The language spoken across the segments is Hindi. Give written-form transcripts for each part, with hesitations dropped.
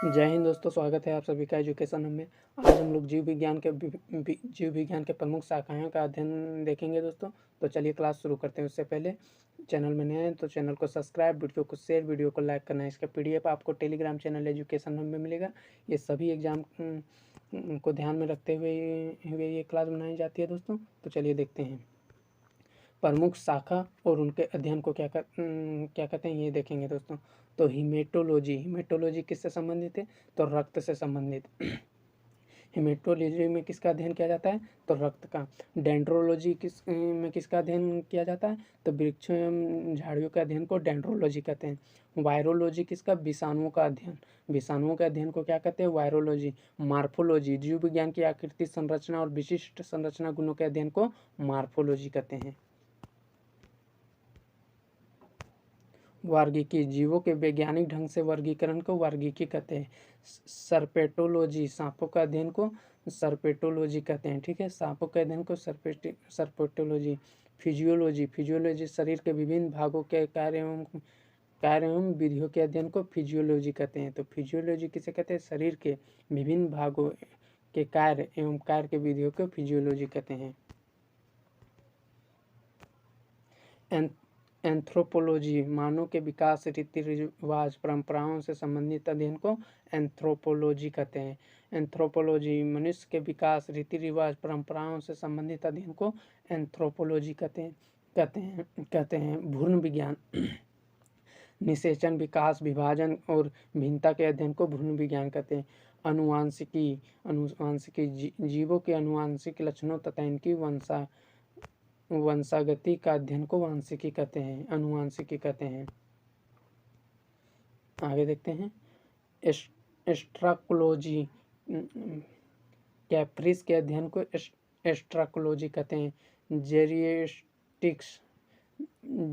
जय हिंद दोस्तों, स्वागत है आप सभी का एजुकेशन में। आज हम लोग जीव विज्ञान के प्रमुख शाखाओं का अध्ययन देखेंगे दोस्तों। तो चलिए क्लास शुरू करते हैं। उससे पहले चैनल में नए हैं तो चैनल को सब्सक्राइब, वीडियो को शेयर, वीडियो को लाइक करना है। इसका पीडीएफ आपको टेलीग्राम चैनल एजुकेशन में मिलेगा। ये सभी एग्जाम को ध्यान में रखते हुए ये क्लास बनाई जाती है दोस्तों। तो चलिए देखते हैं प्रमुख शाखा और उनके अध्ययन को क्या कहते हैं, ये देखेंगे दोस्तों। तो हिमेटोलॉजी किससे संबंधित है? तो रक्त से संबंधित। हिमेटोलॉजी में किसका अध्ययन किया जाता है? तो रक्त का। डेंड्रोलॉजी में किसका अध्ययन किया जाता है? तो वृक्षों एवं झाड़ियों के अध्ययन को डेंड्रोलॉजी कहते हैं। वायरोलॉजी किसका? विषाणुओं का अध्ययन। विषाणुओं के अध्ययन को क्या कहते हैं? वायरोलॉजी। मार्फोलॉजी जीव विज्ञान की आकृति, संरचना और विशिष्ट संरचना गुणों के अध्ययन को मार्फोलॉजी कहते हैं। वर्गीकी जीवों के वैज्ञानिक ढंग से वर्गीकरण को वर्गीकी कहते हैं। सर्पेटोलॉजी सांपों का अध्ययन को सर्पेटोलॉजी कहते हैं। ठीक है, सांपों के अध्ययन को सर्पेटोलॉजी। फिजियोलॉजी शरीर के विभिन्न भागों के कार्य एवं विधियों के अध्ययन को फिजियोलॉजी कहते हैं। तो फिजियोलॉजी किसे कहते हैं? शरीर के विभिन्न भागों के कार्य एवं कार्य के विधियों को फिजियोलॉजी कहते हैं। एंथ्रोपोलॉजी मानव के विकास, रीति रिवाज, परंपराओं से संबंधित अध्ययन को एंथ्रोपोलॉजी कहते हैं। एंथ्रोपोलॉजी मनुष्य के विकास, रीति रिवाज, परंपराओं से संबंधित अध्ययन को एंथ्रोपोलॉजी कहते हैं। भ्रूण विज्ञान निषेचन, विकास, विभाजन और भिन्नता के अध्ययन को भ्रूण विज्ञान कहते हैं। अनुवांशिकी जीवों के अनुवांशिक लक्षणों तथा इनकी वंशागति का अध्ययन को वांशिकी कहते हैं, अनुवांशिकी कहते हैं। आगे देखते हैं। एस्ट्राकोलॉजी कैप्रिस के अध्ययन को एस्ट्राकोलॉजी कहते हैं।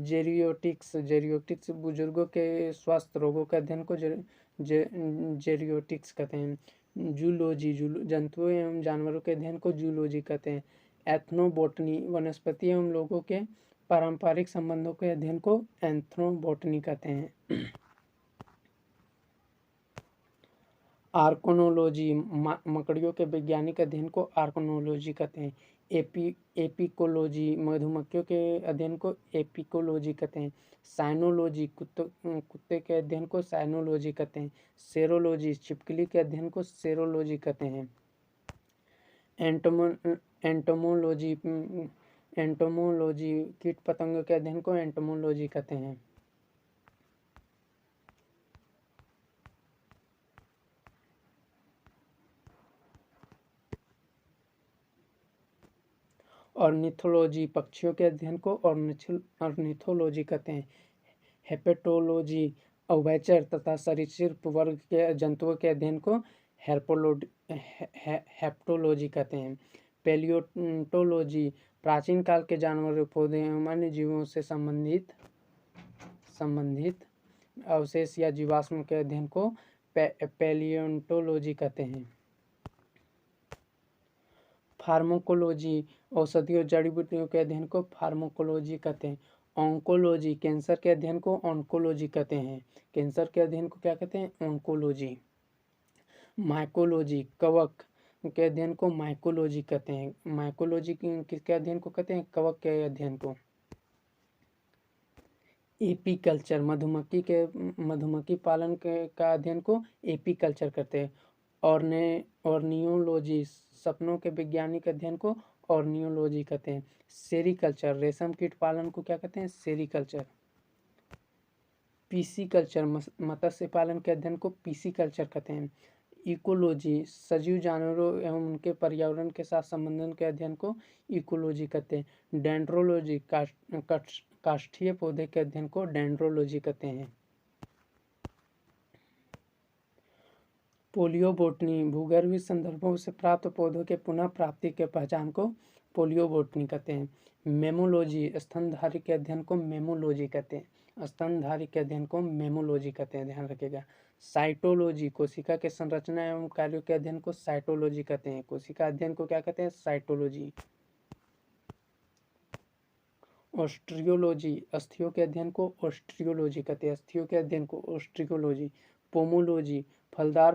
जेरियोटिक्स बुजुर्गों के स्वस्थ रोगों के अध्ययन को जेरियोटिक्स कहते हैं। जूलॉजी जंतुओं एवं जानवरों के अध्ययन को जूलॉजी कहते हैं। एथनोबोटनी वनस्पति एवं लोगों के पारंपरिक संबंधों के अध्ययन को एथनोबोटनी कहते हैं। आर्कोनोलॉजी मकड़ियों के वैज्ञानिक अध्ययन को आर्कोनोलॉजी कहते हैं। एपिकोलॉजी मधुमक्खियों के अध्ययन को एपिकोलॉजी कहते हैं। साइनोलॉजी कुत्ते के अध्ययन को साइनोलॉजी कहते हैं। सेरोलॉजी छिपकली के अध्ययन को सेरोलॉजी कहते हैं। एंटोमोलॉजी कीट पतंगों के अध्ययन को एंटोमोलॉजी कहते हैं। ऑर्निथोलॉजी पक्षियों के अध्ययन को ऑर्निथोलॉजी कहते हैं। हेपेटोलॉजी उभयचर तथा सरीसृप वर्ग के जंतुओं के अध्ययन को हेप्टोलॉजी कहते हैं। पेलियोटोलॉजी प्राचीन काल के जानवरों, पौधे एवं अन्य जीवों से संबंधित अवशेष या जीवाश्म के अध्ययन को पेलियोटोलॉजी कहते हैं। फार्माकोलॉजी औषधि और जड़ी बूटियों के अध्ययन को फार्माकोलॉजी कहते हैं। ऑन्कोलॉजी कैंसर के अध्ययन को ऑन्कोलॉजी कहते हैं। कैंसर के अध्ययन को क्या कहते हैं? ऑन्कोलॉजी। माइकोलॉजी कवक के अध्ययन को माइकोलॉजी कहते हैं। माइकोलॉजी किसके अध्ययन को कहते हैं? कवक के अध्ययन को। एपीकल्चर मधुमक्खी पालन का अध्ययन को एपीकल्चर कहते हैं। ऑर्नियोलॉजी सपनों के वैज्ञानिक अध्ययन को ऑर्नियोलॉजी कहते हैं। सेरीकल्चर रेशम कीट पालन को क्या कहते हैं? सेरीकल्चर। पीसीकल्चर मत्स्य पालन के अध्ययन को पीसीकल्चर कहते हैं। इकोलॉजी सजीव जानवरों एवं उनके पर्यावरण के साथ संबंधन के अध्ययन को इकोलॉजी कहते हैं। डेंड्रोलॉजी काष्ठीय पौधे के अध्ययन को डेंड्रोलॉजी कहते हैं। पोलियोबोटनी भूगर्भीय संदर्भों से प्राप्त पौधों के पुनः प्राप्ति के पहचान को पोलियोबोटनी कहते हैं। मेमोलॉजी स्तनधारी के अध्ययन को मेमोलॉजी कहते हैं। स्तनधारी के अध्ययन को मेमोलॉजी कहते हैं, ध्यान रखिएगा। साइटोलॉजी कोशिका के संरचना एवं कार्यों के अध्ययन को साइटोलॉजी कहते हैं। कोशिका अध्ययन को क्या कहते हैं? साइटोलॉजी। ऑस्ट्रियोलॉजी अस्थियों के अध्ययन को ऑस्ट्रियोलॉजी कहते हैं। अस्थियों के अध्ययन को ऑस्ट्रियोलॉजी। पोमोलॉजी, फलदार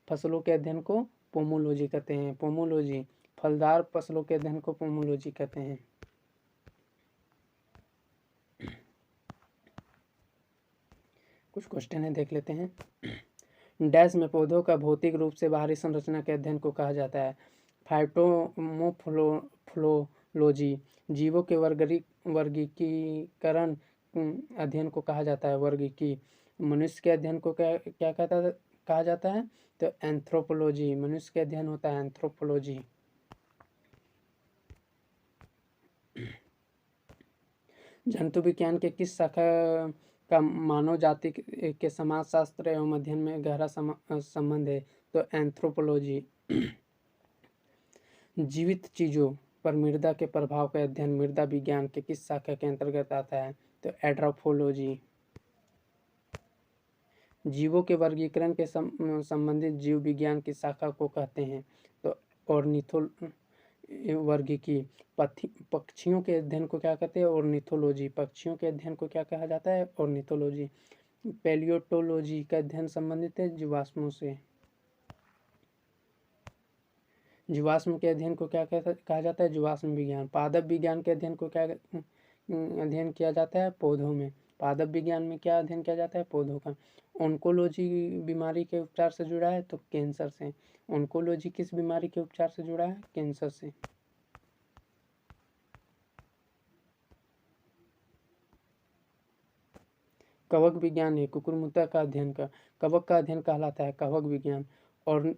फसलों के अध्ययन को पोमोलॉजी कहते हैं। पोमोलॉजी, फलदार फसलों के अध्ययन को पोमोलॉजी कहते हैं। कुछ क्वेश्चन है, देख लेते हैं। डैश में पौधों का भौतिक रूप से बाहरी संरचना के अध्ययन को कहा जाता है फाइटोमोर्फोलॉजी। जीवों के वर्गीकरण अध्ययन को कहा जाता है वर्गीकी। मनुष्य के अध्ययन को क्या कहा जाता है, तो एंथ्रोपोलॉजी। मनुष्य के अध्ययन होता है एंथ्रोपोलॉजी। जंतु विज्ञान के किस शाखा का मानव जाति के समाजशास्त्र एवं अध्ययन में गहरा संबंध है, तो एंथ्रोपोलॉजी। जीवित चीजों पर मृदा के प्रभाव का अध्ययन मृदा विज्ञान के किस शाखा के अंतर्गत आता है, तो एड्राफोलॉजी। जीवों के वर्गीकरण के संबंधित जीव विज्ञान की शाखा को कहते हैं, तो वर्गीकी। पक्षियों के अध्ययन को क्या कहते हैं, ऑर्निथोलॉजी। पक्षियों के अध्ययन को क्या कहा जाता है, ऑर्निथोलॉजी। पैलियोटोलॉजी का अध्ययन संबंधित है जीवाश्मों से। जीवाश्म के अध्ययन को क्या कहा जाता है, जीवाश्म विज्ञान। पादप विज्ञान के अध्ययन को क्या अध्ययन किया जाता है, पौधों में। पादप विज्ञान में क्या अध्ययन किया जाता है, पौधों का। ऑन्कोलॉजी बीमारी के उपचार से जुड़ा है, तो कैंसर से। ऑन्कोलॉजी किस बीमारी के उपचार से जुड़ा है, कैंसर से। कवक विज्ञान है कुकुरमुत्ता का अध्ययन का कवक का अध्ययन कहलाता है कवक विज्ञान। और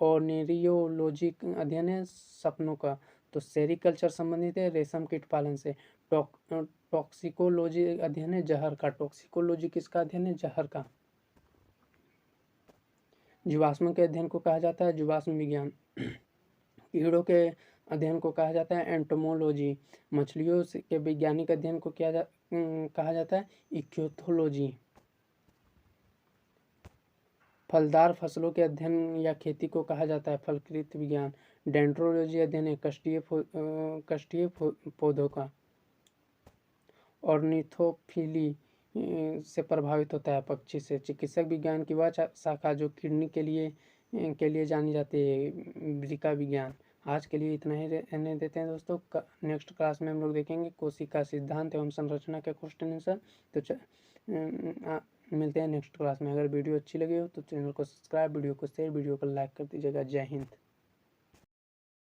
ऑर्निरियोलॉजी अध्ययन है सपनों का, तो सेरिकल्चर संबंधित है रेशम कीट पालन से। टॉक्सिकोलॉजी अध्ययन है जहर का। टॉक्सिकोलॉजी किसका अध्ययन है, जहर का। जीवाश्म के अध्ययन को कहा जाता है जीवाश्म विज्ञान। कीड़ों के अध्ययन को कहा जाता है एंटोमोलॉजी। मछलियों के वैज्ञानिक अध्ययन को कहा जाता है इक्योथोलॉजी। फलदार फसलों के अध्ययन या खेती को कहा जाता है फलकृत विज्ञान। डेंड्रोलॉजी अध्ययन है कष्टीय पौधों का। ऑर्निथोफिली से प्रभावित होता है पक्षी से। चिकित्सक विज्ञान की वह शाखा जो किडनी के लिए जानी जाती है वृक्का विज्ञान। आज के लिए इतना ही रहने देते हैं दोस्तों। नेक्स्ट क्लास में हम लोग देखेंगे कोशिका सिद्धांत एवं संरचना के क्वेश्चन आंसर। तो मिलते हैं नेक्स्ट क्लास में। अगर वीडियो अच्छी लगी हो तो चैनल को सब्सक्राइब, वीडियो को शेयर, वीडियो को लाइक कर दीजिएगा। जय हिंद।